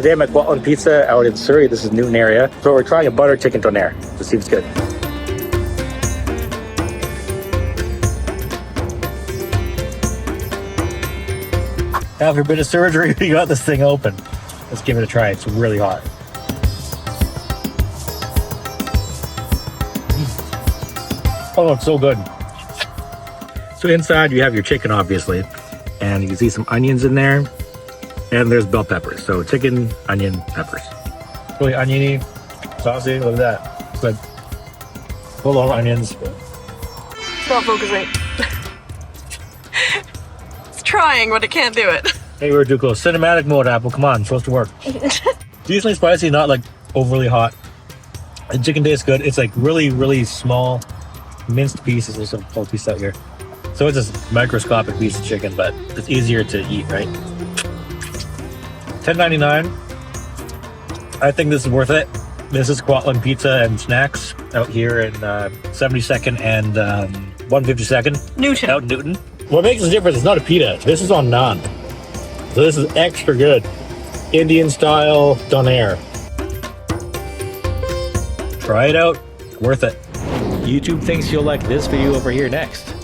Today I'm at Kwantlen Pizza out in Surrey. This is Newton area. So we're trying a butter chicken donair. This seems good. After a bit of surgery, we got this thing open. Let's give it a try. It's really hot. Oh, it's so good. So inside you have your chicken, obviously, and you can see some onions in there, and there's bell peppers. So chicken, onion, peppers. Really oniony, saucy. Look at that. It's like full on onions. It's not focusing. It's trying, but it can't do it. Hey, we're too close. Cinematic mode, Apple. Come on, it's supposed to work. Decently spicy, not like overly hot. The chicken tastes good. It's like really, really small minced pieces. There's a whole piece out here. So it's a microscopic piece of chicken, but it's easier to eat, right? $10.99. I think this is worth it. This is Kwantlen Pizza and Snacks out here in 72nd and 152nd. Newton. Out in Newton. What makes the difference is not a pita. This is on naan. So this is extra good. Indian style Donair. Try it out. Worth it. YouTube thinks you'll like this video over here next.